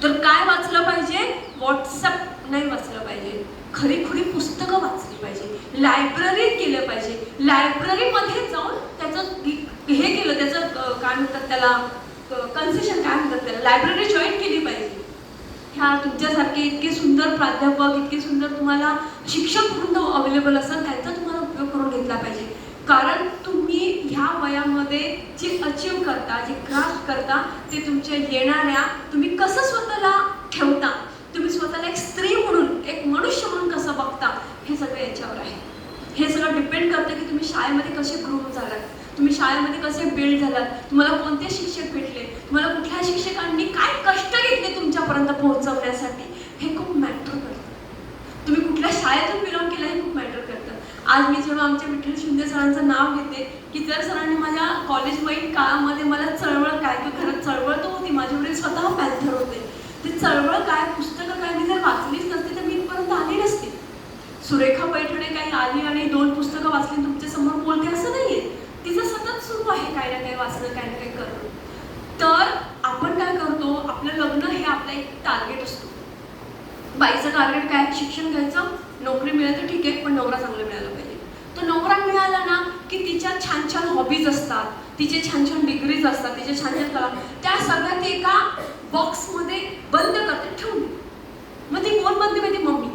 [SPEAKER 1] तर काय वाचलं पाहिजे? व्हॉट्सअप नाही वाचलं पाहिजे, खरी खुरी पुस्तकं वाचली पाहिजे, लायब्ररीत गेलं पाहिजे. लायब्ररीमध्ये जाऊन त्याचं हे केलं, त्याचं काय म्हणतात त्याला, कन्सेशन काय म्हणतात त्याला, लायब्ररी जॉईन केली पाहिजे. ह्या तुमच्यासारखे इतके सुंदर प्राध्यापक, इतके सुंदर तुम्हाला शिक्षक वृंद अवेलेबल असतात, त्यांचा तुम्हाला उपयोग करून घेतला पाहिजे. कारण तुम्ही ह्या वयामध्ये जे अचीव करता, जे ग्रास्प करता, ते तुमच्या येणाऱ्या, तुम्ही कसं स्वतःला ठेवता, तुम्ही स्वतःला एक स्त्री म्हणून, एक मनुष्य म्हणून कसं बघता, हे सगळं याच्यावर आहे. हे सगळं डिपेंड करतं की तुम्ही शाळेमध्ये कसे ग्रूम झालात, तुम्ही शाळेमध्ये कसे बिल्ड झालात, तुम्हाला कोणते शिक्षक भेटले, तुम्हाला कुठल्या शिक्षकांनी काय कष्ट घेतले तुमच्यापर्यंत पोहोचवण्यासाठी, हे खूप मॅटर करतं. तुम्ही कुठल्या शाळेतून बिलॉंग केलं हे खूप मॅटर करतं. आज मी जेव्हा आमच्या विठ्ठल शिंदे सरांचं नाव घेते, की जर सरांनी माझ्या कॉलेजवयीन काळामध्ये मला चळवळ काय, किंवा खरंच चळवळ तर होती, माझे वडील स्वतः पॅन्थर होते, ते चळवळ काय, पुस्तकं काय मी जर वाचलीच नसते तर मी इथपर्यंत आली नसते. सुरेखा पैठणे काही आली आणि 2 पुस्तकं वाचली तुमच्या समोर बोलते असं नाहीये. तिचं सतत सुरू आहे काय ना काय वाचणं, काय ना काय करणं. तर आपण काय करतो, आपलं लग्न हे आपलं एक टार्गेट असतो. बाईचं टार्गेट काय? शिक्षण घ्यायचं, नोकरी मिळाली तर ठीक आहे, पण नवरा चांगला मिळाला पाहिजे. तो नवरा मिळाला ना की तिच्या छान छान हॉबीज असतात, तिचे छान छान डिग्रीज असतात, तिचे छान छान कला, त्या सगळ्या ती एका बॉक्समध्ये बंद करते, ठेवून. मग ती कोण बनते माहिती? मम्मी.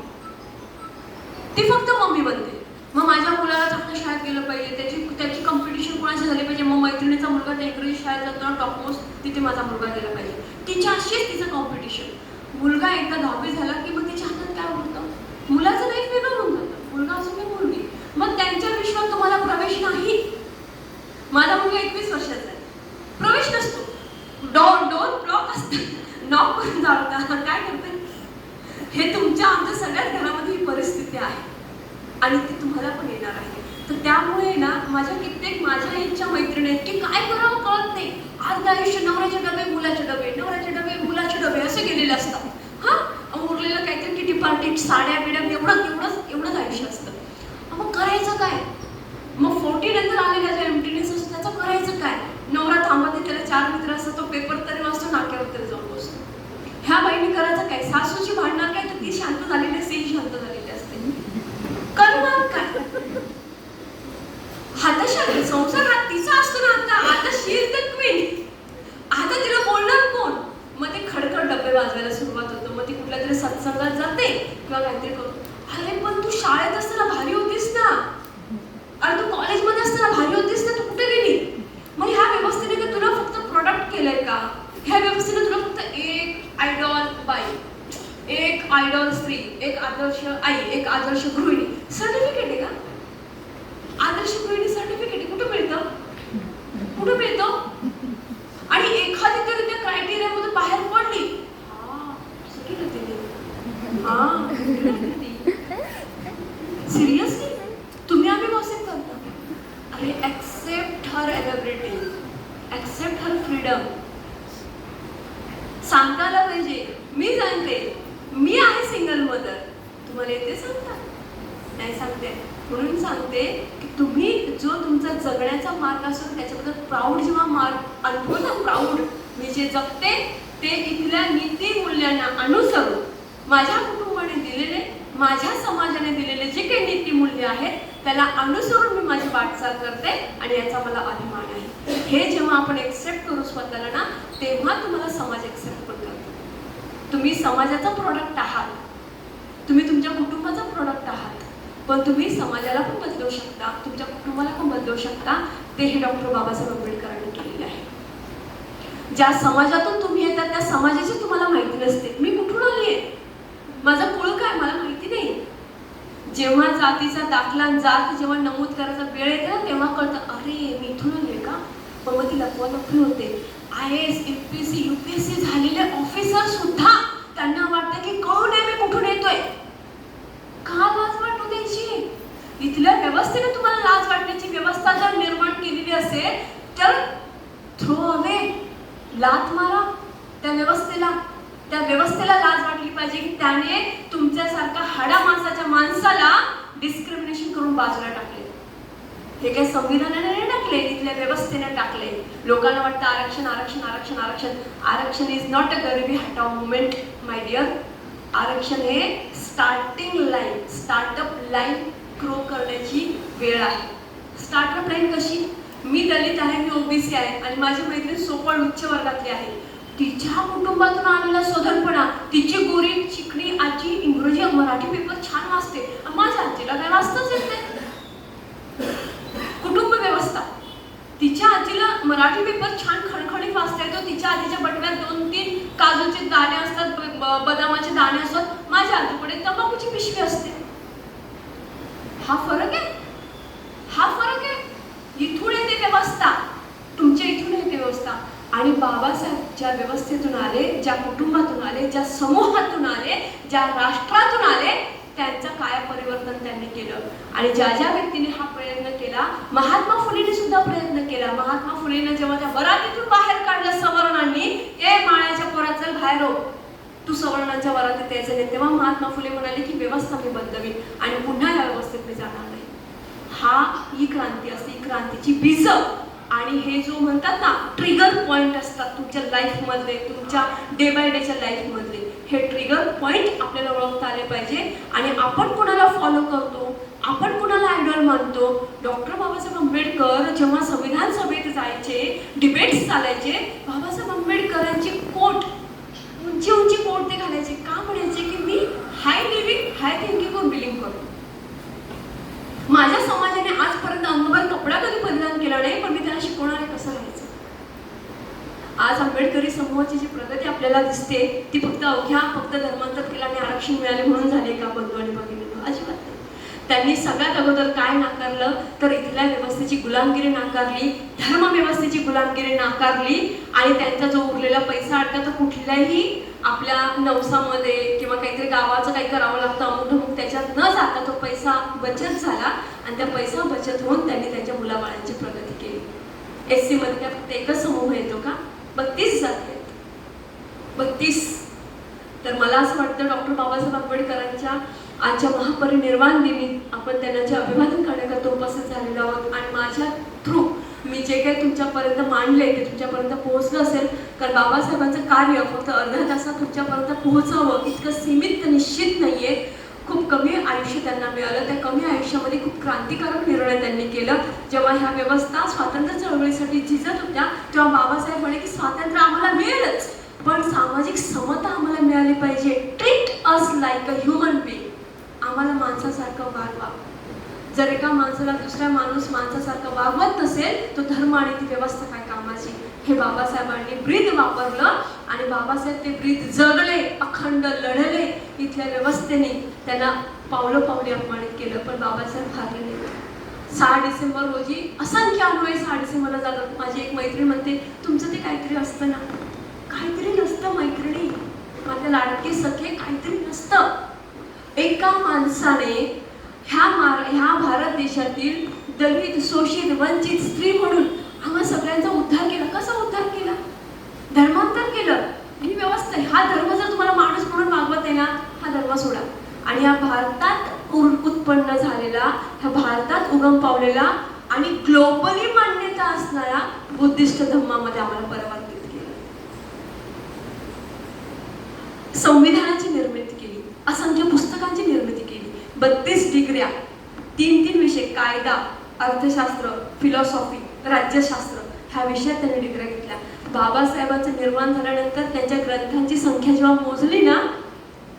[SPEAKER 1] तिथे माझा मुलगा गेला पाहिजे. तिच्याशीच तिचं कॉम्पिटिशन. मुलगा एकदा 10वी झाला की मग तिच्या हातात काय होतं, मुलाचं लाईफ वेगळं होऊन जातं, मुलगा असो की मुलगी. मग त्यांच्या विश्वात तुम्हाला प्रवेश नाही. माझा मुलगा 21 वर्षाचा आहे, प्रवेश नसतो, डोर ब्लॉक असतात, नॉक करून जाता काय करते. हे तुमच्या आमच्या सगळ्याच घरामध्ये ही परिस्थिती आहे आणि ती तुम्हाला पण येणार आहे. तर त्यामुळे ना माझ्या इच्छा मैत्रिणी आहेत की काय करावं कळत नाही. आज आयुष्य नवऱ्याचे डबे मुलाचे डबे, नवऱ्याचे डबे मुलाचे डबे असे गेलेले असतात. हा उरलेलं काहीतरी किटी पार्टी, साड्या बिड्या, एवढंच आयुष्य असतं. मग करायचं काय. मग 40 नंतर आलेला जो एम्प्टीनेस असतो त्याचं करायचं काय. नवरा थांबत, त्याला 4 मित्र असतात, तो पेपर तरी वाचतो, नाक्यावर तरी जाऊन बसतो. ह्या बाईने करायचं काय. सासूची भांडणार काय, तर ती शांत झालेली असते, ही शांत झालेली असते. करणार काय. हाताशी संसार हा तिचा असतो ना. आता शी इज द क्वीन. आता तिला बोलणार कोण. मग ते खडखड डबे वाजवायला सुरुवात होतं. मग ती कुठल्या तरी सत्संगात जाते किंवा काहीतरी करतो. अरे पण तू शाळेत असताना भारी होतीस ना, अरे तू कॉलेजमध्ये असताना भारी होतीस ना, तू कुठे गेली. मग ह्या व्यवस्थेने का तुला फक्त प्रोडक्ट केलंय का. ह्या व्यवस्थेने तुला फक्त एक आयडॉल बाई, एक आयडॉल स्त्री, एक आदर्श आई, एक आदर्श गृहिणी सर्टिफिकेट आहे का. आदर्श गृहिणी सर्टिफिकेट कुठं मिळतं, कुठं मिळतं. आणि एखादी तरी त्या क्रायटेरियामधून बाहेर पडली, सिरियसली तुम्ही आम्ही गॉसिप करता. अरे ऍक्सेप्ट हर एलिजिबिलिटी, ऍक्सेप्ट हर फ्रीडम. सांगता आलं पाहिजे. मी सांगते, मी आहे सिंगल मदर, तुम्हाला येते सांगता नाही सांगते. म्हणून सांगते की तुम्ही जो तुमचा जगण्याचा मार्ग असतो त्याच्याबद्दल प्राऊड जेव्हा मार्ग अनुभवता, प्राऊड मी जे जगते ते इथल्या नीती मूल्यांना अनुसरून माझ्या कुटुंबाने दिलेले, माझ्या समाजाने दिलेले जे काही नीती मूल्य आहेत त्याला अनुसरून मी माझी वाटचाल करते आणि याचा मला अभिमान आहे. हे जेव्हा आपण एक्सेप्ट करू स्वतःला ना, तेव्हा तुम्हाला समाज एक्सेप्ट पण करतो. तुम्ही समाजाचा प्रोडक्ट आहात, तुम्ही तुमच्या कुटुंबाचा प्रोडक्ट आहात, पण तुम्ही समाजाला पण बदलू शकता, तुमच्या कुटुंबाला पण बदलू शकता. ते हे डॉक्टर बाबासाहेब आंबेडकरांनी केलेले आहे. ज्या समाजातून तुम्ही येतात त्या समाजाची तुम्हाला माहिती नसते. मी कुठून आली आहे, माझं कुळ काय मला माहिती नाही. जेव्हा जातीचा दाखला जात जेव्हा नमूद करायचा वेळ येते ना, तेव्हा कळतं अरे मी इथून आले का. पण मग ती लपवालपवी होते. IAS, UPSC, UPSC झालेले ऑफिसर सुद्धा त्यांना वाटतं की कळू नये मी कुठून येतोय. का लाज वाटू द्यायची. इथल्या व्यवस्थेने तुम्हाला लाज वाटण्याची व्यवस्था जर निर्माण केलेली असेल तर थ्रो अवे, लात मारा त्या व्यवस्थेला. त्या व्यवस्थेला लाज वाटली पाहिजे की त्याने तुमच्यासारखा हाडा मांसाच्या माणसाला डिस्क्रिमिनेशन करून बाजूला टाकले. हे काही संविधानाने नाही टाकले, इथल्या व्यवस्थेने टाकले. लोकांना वाटतं आरक्षण आरक्षण आरक्षण आरक्षण. आरक्षण इज नॉट अ गरिबी हटाव मुवमेंट माय डिअर. आरक्षण हे starting line, startup line grow करण्याची वेळ आहे. स्टार्टअप लाईन कशी. मी दलित आहे, मी OBC आहे आणि माझी मैत्रीण सोपळ उच्च वर्गातली आहे. तिच्या कुटुंबातून आलेला सोधरपणा, तिची गोरी चिकणी आजी इंग्रजी मराठी पेपर छान वाचते, माझ्या आजीला काय वाचताच येत नाही. कुटुंब व्यवस्था, तिच्या आजीला मराठी पेपर छान खणखणीत वाचता येतो, तिच्या आजीच्या बटव्यात 2-3 काजूचे दाणे असतात, बदामाचे दाणे असतात, माझ्या आजीकडे तंबाखूची पिशवी असते. हा फरक आहे, हा फरक आहे. इथून येते व्यवस्था, तुमच्या इथून येते व्यवस्था. आणि बाबासाहेब ज्या व्यवस्थेतून आले, ज्या कुटुंबातून आले, ज्या समूहातून आले, ज्या राष्ट्रातून आले, त्यांचं काय परिवर्तन त्यांनी केलं. आणि ज्या ज्या व्यक्तीने हा प्रयत्न केला, महात्मा फुलेने सुद्धा प्रयत्न केला. महात्मा फुलेने जेव्हा त्या वरातीतून बाहेर काढलं सवर्णांनी, ए माळ्याच्या पोरा चल बाहेर हो, तू सवर्णांच्या वरातीत यायचं नाही, तेव्हा महात्मा फुले म्हणाले की व्यवस्था मी बदलवी आणि पुन्हा या व्यवस्थेत मी जाणार नाही. ही क्रांती असते, ही क्रांतीची बीज. आणि हे जो म्हणतात ना ट्रिगर पॉइंट असतात तुमच्या लाईफमधले, तुमच्या डे बाय डेच्या लाईफमधले, हे ट्रिगर पॉइंट आपल्याला ओळखता आले पाहिजे. आणि आपण कोणाला फॉलो करतो, आपण कोणाला आयडॉल मानतो. डॉक्टर बाबासाहेब आंबेडकर जेव्हा संविधान सभेत जायचे, डिबेट्स चालायचे, बाबासाहेब आंबेडकरांची कोट, उंची उंची कोट ते घालायचे. का म्हणायचे की मी हाय लिव्हिंग हाय थिंकिंगवर बिलिंग करतो. माझ्या समाजाने आजपर्यंत अंगभर कपडा कधी परिधान केला नाही, पण मी त्याला शिकवणार आहे कसं राहायचं. आज आंबेडकरी समूहाची जी प्रगती आपल्याला दिसते ती फक्त धर्मांतर केलं आणि आरक्षण मिळाले म्हणून झाले का बंधूंनी बघितलं? अजिबात नाही. त्यांनी सगळ्यात अगोदर काय नाकारलं तर इथल्या व्यवस्थेची गुलामगिरी नाकारली, धर्मव्यवस्थेची गुलामगिरी नाकारली आणि त्यांचा जो उरलेला पैसा अडका तो कुठल्याही आपल्या नवसामध्ये किंवा काहीतरी गावाचं काही करावं लागतं अमुक त्याच्यात न जाता तो पैसा बचत झाला आणि त्या पैसा बचत होऊन त्यांनी त्यांच्या मुलाबाळांची प्रगती केली. SC मध्ये काय फक्त एकच समूह येतो का? 32 जाती आहेत, 32. तर मला असं वाटतं डॉक्टर बाबासाहेब आंबेडकरांच्या आजच्या महापरिनिर्वाण दिनी आपण त्यांचे अभिवादन करण्याकरता उपस्थित झालेलो आहोत आणि माझ्या थ्रू मी जे काही तुमच्यापर्यंत मांडले ते तुमच्यापर्यंत पोहोचलं असेल. कारण बाबासाहेबांचं कार्य फक्त अर्ध्या तासात तुमच्यापर्यंत पोहोचावं इतकं सीमित निश्चित नाहीये. खूप कमी आयुष्य त्यांना मिळालं. त्या कमी आयुष्यामध्ये खूप क्रांतिकारक निर्णय त्यांनी केलं. जेव्हा ह्या व्यवस्था स्वातंत्र्य चळवळीसाठी झिजत होत्या तेव्हा बाबासाहेब म्हणे की स्वातंत्र्य आम्हाला मिळेलच पण सामाजिक समता आम्हाला मिळाली पाहिजे. Treat us like a human being. आम्हाला माणसासारखं वागवा. जर एका माणसाला दुसरा माणूस माणसासारखं वागवत नसेल तो धर्म आणि ती व्यवस्था काय कामाची? हे बाबासाहेबांनी ब्रीद वापरलं आणि बाबासाहेब ते ब्रीद जगले, अखंड लढले. इथल्या व्यवस्थेने त्यांना पावलं पावले अपमानित केलं पण बाबासाहेब हारले नाही. 6 डिसेंबर रोजी असंख्य अनुयायी 6 डिसेंबरला जातात. माझी एक मैत्रीण म्हणते तुमचं ते काहीतरी असतं ना. काहीतरी नसतं मैत्रिणी, माझ्या लाडके सखे, काहीतरी नसतं. एका माणसाने ह्या भारत देशातील दलित, शोषित, वंचित स्त्री म्हणून आम्हा सगळ्यांचा उद्धार केला. कसा उद्धार केला? धर्मांतर केलं. ही व्यवस्था आहे. हा धर्म जर तुम्हाला माणूस म्हणून मागवत आहे ना हा धर्म सोडा. आणि या भारतात उत्पन्न झालेला, ह्या भारतात उगम पावलेला आणि ग्लोबली मान्यता असणाऱ्या बुद्धिस्ट धर्मामध्ये आम्हाला परवानगी केली. संविधानाची निर्मिती केली, असंख्य पुस्तकांची निर्मिती केली, 32 डिग्र्या, 3 विषय, कायदा, अर्थशास्त्र, फिलॉसॉफी, राज्यशास्त्र ह्या विषयात त्यांनी डिग्र्या घेतल्या. बाबासाहेबांचं निर्माण झाल्यानंतर त्यांच्या ग्रंथांची संख्या जेव्हा मोजली ना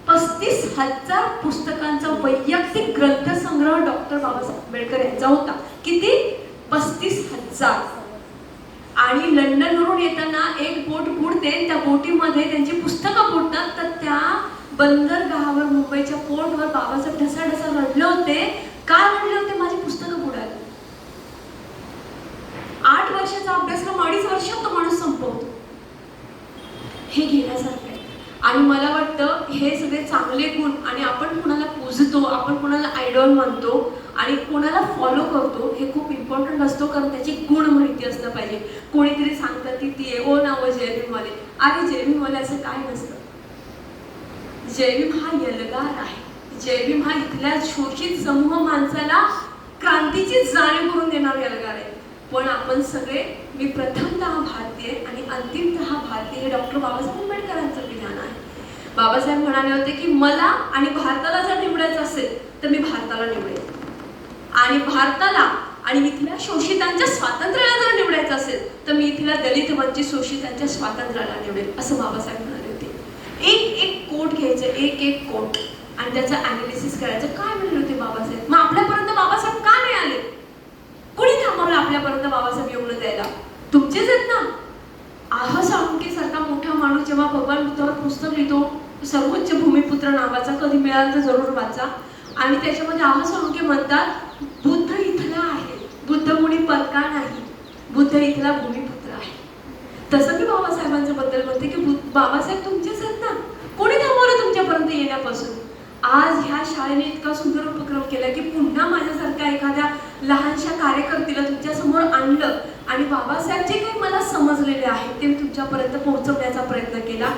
[SPEAKER 1] 35,000 पुस्तकांचा वैयक्तिक ग्रंथसंग्रह डॉक्टर बाबासाहेब आंबेडकर यांचा होता. किती? 35,000. आणि लंडनवरून येताना एक बोट बुडते, त्या बोटीमध्ये त्यांची पुस्तकं बुडतात. तर त्या बंदरगाहावर मुंबईच्या पोर्टवर बाबासाहेब ढसाढसा रडले होते. का रडले होते? माझी पुस्तकं बुडाली. 8 वर्षाचा अभ्यासक्रम 2.5 वर्षात तो माणूस संपवतो. हे घेण्यासारखं आहे. आणि मला वाटतं हे सगळे चांगले गुण आणि आपण कुणाला पूजतो, आपण कुणाला आयडॉल मानतो आणि कोणाला फॉलो करतो हे खूप इम्पॉर्टंट असतो. कारण त्याची गुण माहिती असलं पाहिजे. कोणीतरी सांगतात की ती ओ नाव जयभीमवाले. अरे जयभीमवाले असं काय नसतं. जयभीम हा यलगार आहे. जयभीम हा इथल्या शोषित समूह माणसाला क्रांतीची जाणीव करून देणार यलगार आहे. पण आपण सगळे, मी प्रथमतः भारतीय आणि अंतिमतः भारतीय, हे डॉक्टर बाबासाहेब आंबेडकरांचं विधान आहे. बाबासाहेब म्हणाले होते की मला आणि भारताला जर निवडायचं असेल तर मी भारताला निवडेन आणि भारताला आणि इथल्या शोषितांच्या स्वातंत्र्याला जर निवडायचं असेल तर मी इथल्या दलित वंचित शोषितांच्या स्वातंत्र्याला निवडेन असं बाबासाहेब म्हणाले होते. एक कोट घ्यायचं, एक कोट आणि त्याचं अनालिसिस करायचं. काय म्हणले होते बाबासाहेब? मग आपल्यापर्यंत बाबासाहेब का नाही आले? कोणी थांबवलं आपल्यापर्यंत बाबासाहेब येऊन द्यायला? तुमचेच आहेत ना. आह साळुंखे सारखा मोठा माणूस जेव्हा भगवान बुद्धावर पुस्तक लिहितो, सर्वोच्च भूमिपुत्र नावाचा, कधी मिळाला तर जरूर वाचा. आणि त्याच्यामध्ये आह साळुंखे म्हणतात बुद्ध इथला आहे, बुद्ध कोणी परका नाही, बुद्ध इथला भूमिपुत्र आहे. तसं मी बाबासाहेबांच्या बद्दल म्हणते की बाबासाहेब तुमचेच आहेत ना. कोणी थांबवलं तुमच्यापर्यंत येण्यापासून? आज ह्या शाळेने इतका सुंदर उपक्रम केला की पुन्हा माझ्यासारख्या एखाद्या लहानशा कार्यकर्तीला तुमच्या समोर आणलं आणि बाबासाहेब जे काही मला समजलेले आहे ते तुमच्यापर्यंत पोहोचवण्याचा प्रयत्न केला.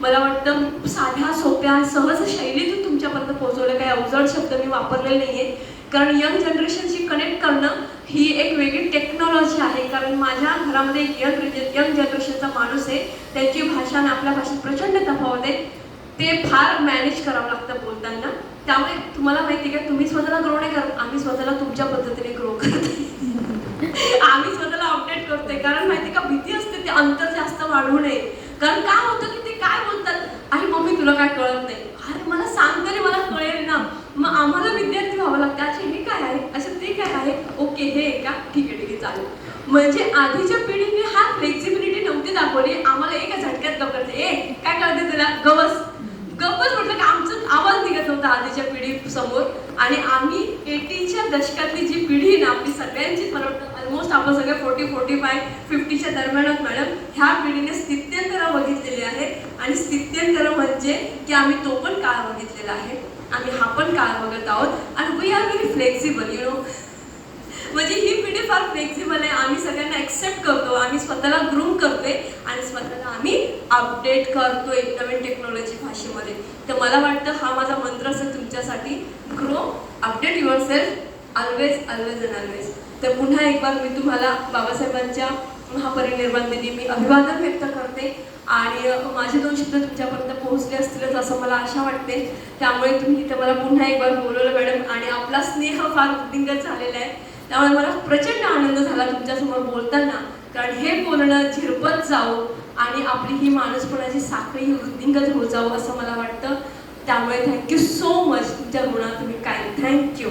[SPEAKER 1] मला वाटतं साध्या सोप्या सहज शैलीतून तुमच्यापर्यंत पोहोचवलं. काही अवजड शब्द मी वापरलेले नाहीये. कारण यंग जनरेशनशी कनेक्ट करणं ही एक वेगळी टेक्नॉलॉजी आहे. कारण माझ्या घरामध्ये एक यंग जनरेशनचा माणूस आहे. त्यांची भाषा आणि आपल्या भाषेत प्रचंड तफावत आहे. ते फार मॅनेज करावं लागतं बोलताना. त्यामुळे तुम्हाला माहिती आहे का, तुम्ही स्वतःला ग्रो नाही करत, आम्ही स्वतःला तुमच्या पद्धतीने ग्रो करतोय. आम्ही स्वतःला अपडेट करतोय. कारण माहिती का, भीती असते ते अंतर जास्त वाढवू नये. कारण काय होतं की ते काय बोलतात, अरे मम्मी तुला काय कळत नाही, अरे मला सांग तरी मला कळेल ना. मग आम्हाला विद्यार्थी व्हावं लागतं. अच्छा हे काय आहे, अच्छा ते काय आहे, ओके हे का, ठीक आहे चालेल. म्हणजे आधीच्या पिढीने हा फ्लेक्झिबिलिटी नव्हती दाखवली. आम्हाला समोर. आणि आम्ही 80च्या दशकातली जी पिढी ना आपली सगळ्यांची, मला वाटतं ऑलमोस्ट आपण सगळे 40-45 50च्या दरम्यानच मॅडम, ह्या पिढीने स्थित्यंतरं बघितलेली आहेत. आणि स्थित्यंतरं म्हणजे की आम्ही तो पण काळ बघितलेला आहे, आम्ही हा पण काळ बघत आहोत. आणि we are very flexible you know. म्हणजे ही पिढी फार फ्लेक्झिबल आहे. आम्ही सगळ्यांना ॲक्सेप्ट करतो, आम्ही स्वतःला ग्रूम करतोय आणि स्वतःला आम्ही अपडेट करतोय नवीन टेक्नॉलॉजी भाषेमध्ये. तर मला वाटतं हा माझा मंत्र असेल तुमच्यासाठी, grow, update your self, always always and always. तर पुन्हा एक बार मी तुम्हाला बाबासाहेबांच्या महापरिनिर्वाण दिनी मी अभिवादन व्यक्त करते. आणि माझे 2 शब्द तुमच्यापर्यंत पोहोचले असतीलच असं मला आशा वाटते. त्यामुळे तुम्ही इथं मला पुन्हा एक बार बोलवलं मॅडम. आणि आपला स्नेह फार वृद्धिंगत झालेला आहे. त्यामुळे मला प्रचंड आनंद झाला तुमच्यासमोर बोलताना. कारण हे बोलणं झिरपत जावं आणि आपली ही माणूसपणाची साखळी ही वृद्धिंगत होत जावं असं मला वाटतं. त्यामुळे थँक्यू सो मच. तुमच्या गुणात तुम्ही काय. थँक्यू.